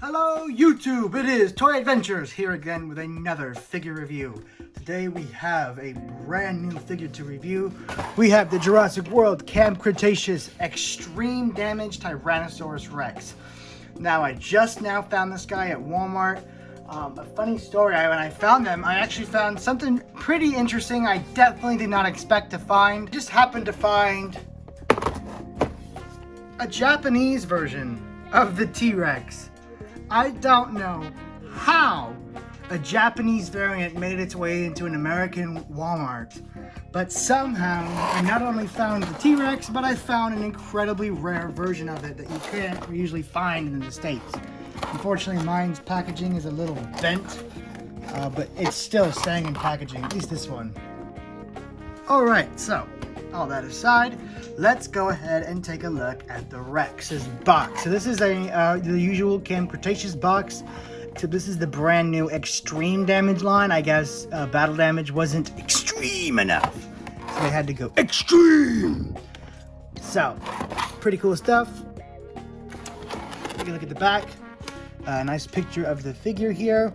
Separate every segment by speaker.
Speaker 1: Hello YouTube, it is Toy Adventures here again with another figure review. Today we have a brand new figure to review. We have the Jurassic World Camp Cretaceous Extreme Damage Tyrannosaurus Rex. Now I just now found this guy at Walmart. A funny story, when I found them, I actually found something pretty interesting I definitely did not expect to find. Just happened to find a Japanese version of the T-Rex. I don't know how a Japanese variant made its way into an American Walmart, but somehow I not only found the T-Rex, but I found an incredibly rare version of it that you can't usually find in the States. Unfortunately, mine's packaging is a little bent, but it's still staying in packaging, at least this one. Alright, so, all that aside, let's go ahead and take a look at the Rex's box. So this is the usual Camp Cretaceous box, except this is the brand new extreme damage line. I guess battle damage wasn't extreme enough, so they had to go extreme. So, pretty cool stuff. Take a look at the back. Nice picture of the figure here.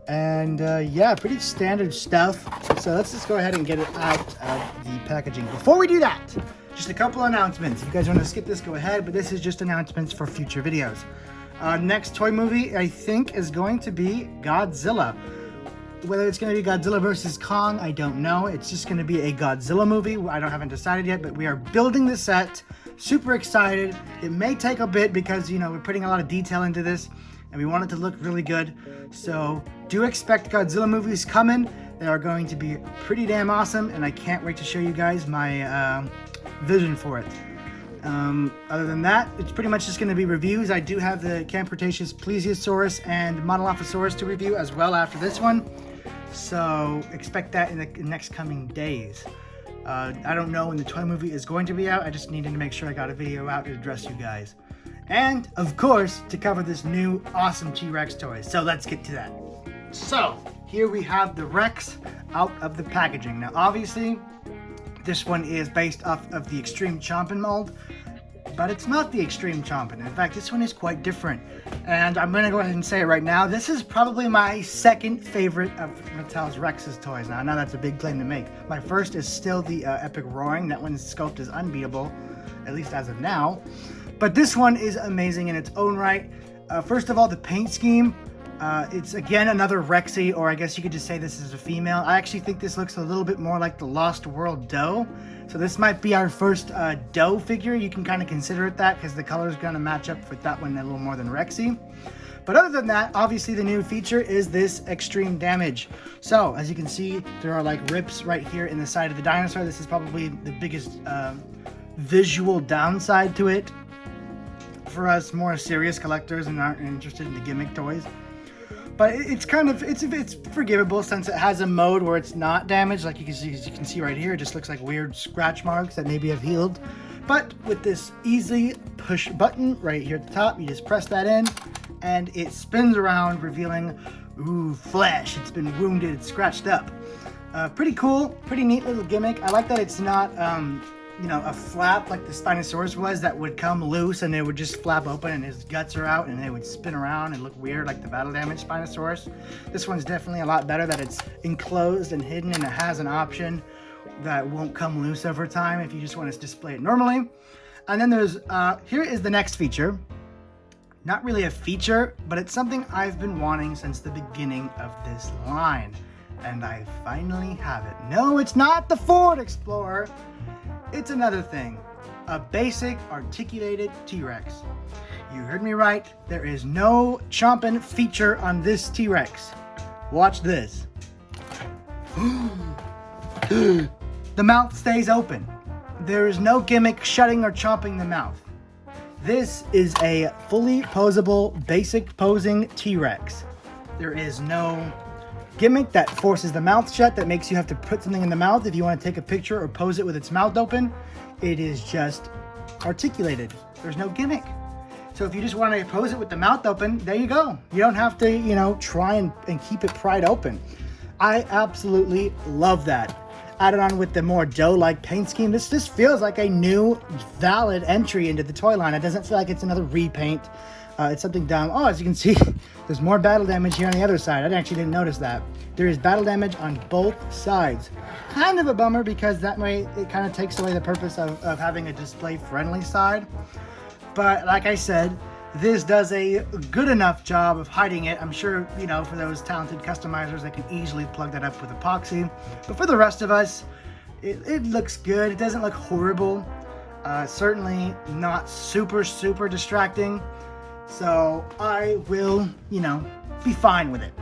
Speaker 1: And yeah, pretty standard stuff. So let's just go ahead and get it out of the packaging. Before we do that, just a couple announcements. If you guys want to skip this, go ahead, but this is just announcements for future videos. Next toy movie, I think, is going to be Godzilla. Whether it's going to be Godzilla vs. Kong, I don't know. It's just going to be a Godzilla movie. Haven't decided yet, but we are building the set. Super excited. It may take a bit because, you know, we're putting a lot of detail into this, and we want it to look really good. So do expect Godzilla movies coming. They are going to be pretty damn awesome, and I can't wait to show you guys my vision for it. Other than that, it's pretty much just going to be reviews. I do have the Camp Cretaceous Plesiosaurus and Monolophosaurus to review as well after this one. So expect that in the next coming days. I don't know when the toy movie is going to be out. I just needed to make sure I got a video out to address you guys. And, of course, to cover this new awesome T-Rex toy. So let's get to that. So, here we have the Rex out of the packaging. Now, obviously, this one is based off of the Extreme Chompin mold, but it's not the Extreme Chompin. In fact, this one is quite different. And I'm going to go ahead and say it right now. This is probably my second favorite of Mattel's Rex's toys. Now, I know that's a big claim to make. My first is still the Epic Roaring. That one's sculpt is unbeatable, at least as of now. But this one is amazing in its own right. First of all, the paint scheme. It's again another Rexy, or I guess you could just say this is a female. I actually think this looks a little bit more like the Lost World Doe. So this might be our first Doe figure. You can kind of consider it that because the color is going to match up with that one a little more than Rexy. But other than that, obviously the new feature is this extreme damage. So as you can see, there are like rips right here in the side of the dinosaur. This is probably the biggest visual downside to it for us more serious collectors and aren't interested in the gimmick toys. But it's kind of, it's forgivable since it has a mode where it's not damaged. Like you can see right here, it just looks like weird scratch marks that maybe have healed. But with this easy push button right here at the top, you just press that in and it spins around, revealing, ooh, flesh. It's been wounded, it's scratched up. Pretty cool, pretty neat little gimmick. I like that it's not, you know, a flap like the Spinosaurus was that would come loose and it would just flap open and his guts are out and it would spin around and look weird like the battle damage Spinosaurus. This one's definitely a lot better that it's enclosed and hidden, and it has an option that won't come loose over time if you just want to display it normally. And then there's, here is the next feature. Not really a feature, but it's something I've been wanting since the beginning of this line. And I finally have it. No, it's not the Ford Explorer. It's another thing, a basic articulated T-Rex. You heard me right, there is no chomping feature on this T-Rex. Watch this. The mouth stays open. There is no gimmick shutting or chomping the mouth. This is a fully posable, basic posing T-Rex. There is no gimmick that forces the mouth shut, that makes you have to put something in the mouth if you want to take a picture or pose it with its mouth open. It is just articulated. There's no gimmick. So if you just want to pose it with the mouth open, there you go. You don't have to, you know, try and keep it pried open. I absolutely love that. added on with the more dough-like paint scheme, this just feels like a new, valid entry into the toy line. It doesn't feel like it's another repaint. It's something dumb. Oh, as you can see, there's more battle damage here on the other side. I actually didn't notice that. There is battle damage on both sides. Kind of a bummer because that way it kind of takes away the purpose of having a display-friendly side. But like I said, this does a good enough job of hiding it. I'm sure, you know, for those talented customizers, they can easily plug that up with epoxy. But for the rest of us, it looks good. It doesn't look horrible. Certainly not super distracting. So I will, you know, be fine with it.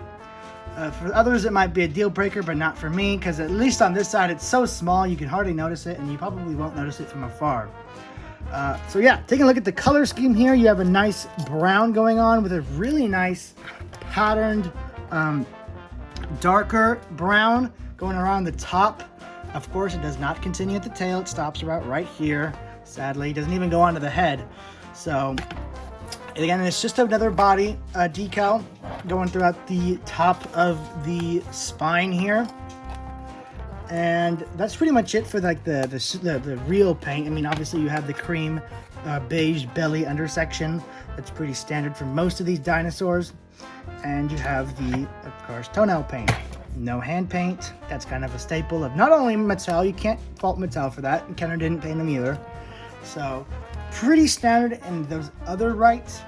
Speaker 1: For others, it might be a deal breaker, but not for me, because at least on this side, it's so small, you can hardly notice it, and you probably won't notice it from afar. So yeah, taking a look at the color scheme here, you have a nice brown going on with a really nice patterned, darker brown going around the top. Of course, it does not continue at the tail. It stops about right here. Sadly, it doesn't even go onto the head. So again, it's just another body decal going throughout the top of the spine here. And that's pretty much it for like the real paint. I mean, obviously you have the cream beige belly undersection. That's pretty standard for most of these dinosaurs. And you have the, of course, toenail paint. No hand paint. That's kind of a staple of not only Mattel, you can't fault Mattel for that. Kenner didn't paint them either. So pretty standard in those other rights.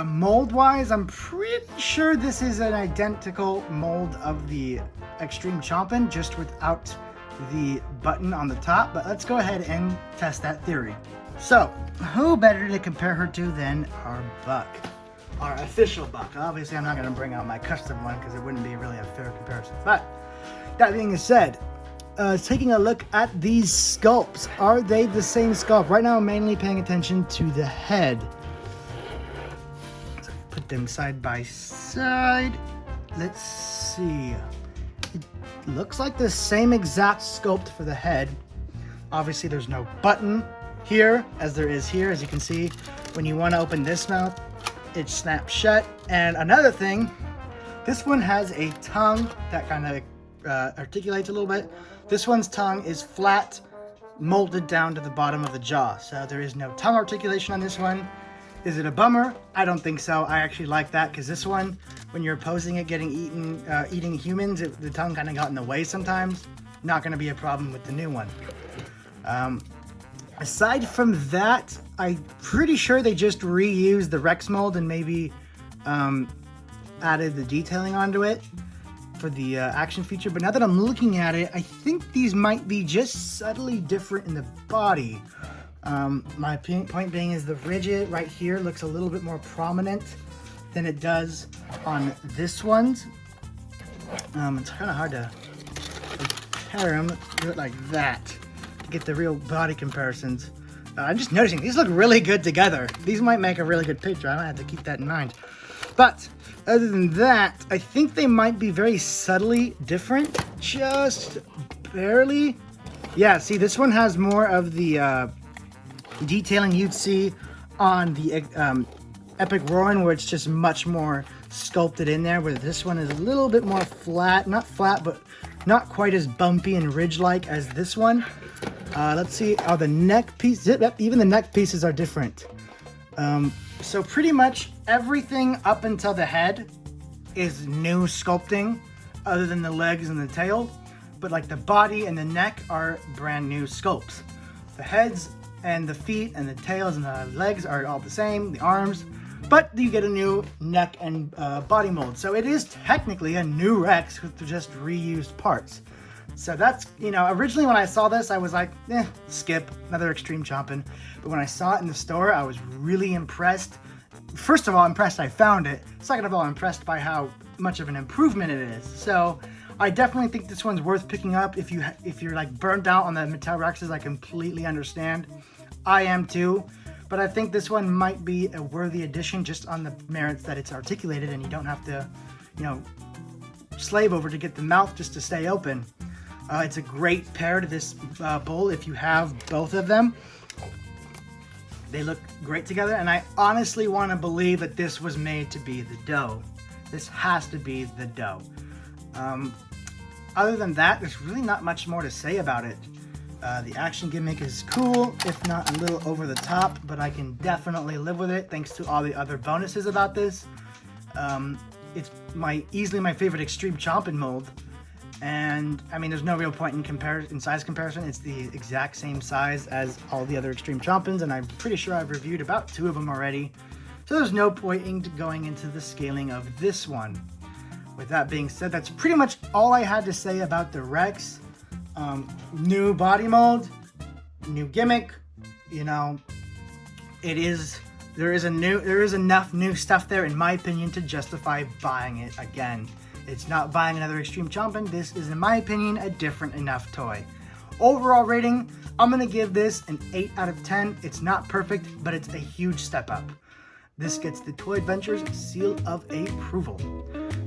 Speaker 1: Mold-wise, I'm pretty sure this is an identical mold of the Extreme Chompin', just without the button on the top. But let's go ahead and test that theory. So, who better to compare her to than our Buck? Our official Buck. Obviously, I'm not going to bring out my custom one because it wouldn't be really a fair comparison. But, that being said, taking a look at these sculpts, are they the same sculpt? Right now, I'm mainly paying attention to the head. Put them side by side. Let's see. It looks like the same exact sculpt for the head. Obviously, there's no button here as there is here. As you can see, when you want to open this mouth, it snaps shut. And another thing, this one has a tongue that kind of articulates a little bit. This one's tongue is flat, molded down to the bottom of the jaw. So there is no tongue articulation on this one. Is it a bummer? I don't think so. I actually like that because this one, when you're opposing it getting eating humans, the tongue kind of got in the way sometimes. Not going to be a problem with the new one. Aside from that, I'm pretty sure they just reused the Rex mold and maybe added the detailing onto it for the action feature. But now that I'm looking at it, I think these might be just subtly different in the body. My point being is the rigid right here looks a little bit more prominent than it does on this one's. It's kind of hard to compare them. Do it like that to get the real body comparisons. I'm just noticing these look really good together. These might make a really good picture. I might have to keep that in mind. But other than that, I think they might be very subtly different, just barely. Yeah, see, this one has more of the detailing you'd see on the Epic Roaring, where it's just much more sculpted in there, where this one is a little bit more flat, not flat, but not quite as bumpy and ridge-like as this one. Let's see, the neck piece, even the neck pieces are different. So pretty much everything up until the head is new sculpting, other than the legs and the tail, but like the body and the neck are brand new sculpts. The heads and the feet and the tails and the legs are all the same, the arms, but you get a new neck and body mold. So it is technically a new Rex with just reused parts. So that's, you know, originally when I saw this, I was like, skip, another Extreme Chompin'. But when I saw it in the store, I was really impressed. First of all, impressed I found it. Second of all, impressed by how much of an improvement it is. So I definitely think this one's worth picking up if you're like burnt out on the Mattel Rexes. I completely understand. I am too, but I think this one might be a worthy addition just on the merits that it's articulated and you don't have to, you know, slave over to get the mouth just to stay open. It's a great pair to this bowl if you have both of them. They look great together, and I honestly want to believe that this was made to be the dough. This has to be the dough. other than that, there's really not much more to say about it. The action gimmick is cool, if not a little over the top, but I can definitely live with it thanks to all the other bonuses about this. It's easily my favorite Extreme Chompin' mold, and I mean, there's no real point in size comparison. It's the exact same size as all the other Extreme Chompins, and I'm pretty sure I've reviewed about 2 of them already. So there's no point in going into the scaling of this one. With that being said, that's pretty much all I had to say about the Rex. New body mold, new gimmick, you know, there is enough new stuff there, in my opinion, to justify buying it again. It's not buying another Extreme Chompin'. This is, in my opinion, a different enough toy. Overall rating, I'm gonna give this an 8 out of 10. It's not perfect, but it's a huge step up. This gets the Toy Adventures seal of approval.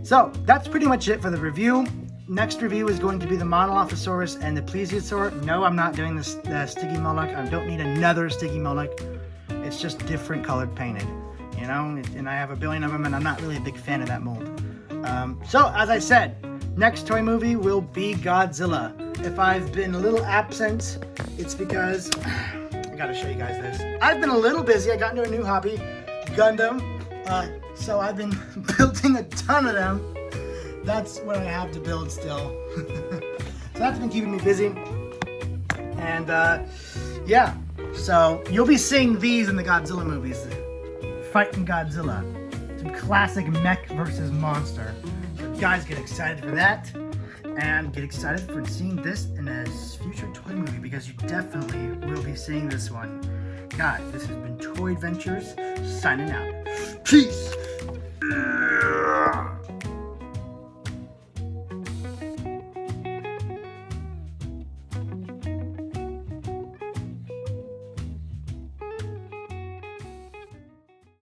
Speaker 1: So that's pretty much it for the review. Next review is going to be the Monolophosaurus and the Plesiosaur. No, I'm not doing the Sticky Moloch. I don't need another Sticky Moloch. It's just different colored painted, you know? And I have a billion of them, and I'm not really a big fan of that mold. So, as I said, next toy movie will be Godzilla. If I've been a little absent, it's because... I gotta show you guys this. I've been a little busy. I got into a new hobby, Gundam. So I've been building a ton of them. That's what I have to build still. So that's been keeping me busy. And yeah, so you'll be seeing these in the Godzilla movies. Fighting Godzilla. Some classic mech versus monster. So guys, get excited for that. And get excited for seeing this in a future toy movie, because you definitely will be seeing this one. Guys, this has been Toy Adventures, signing out. Peace!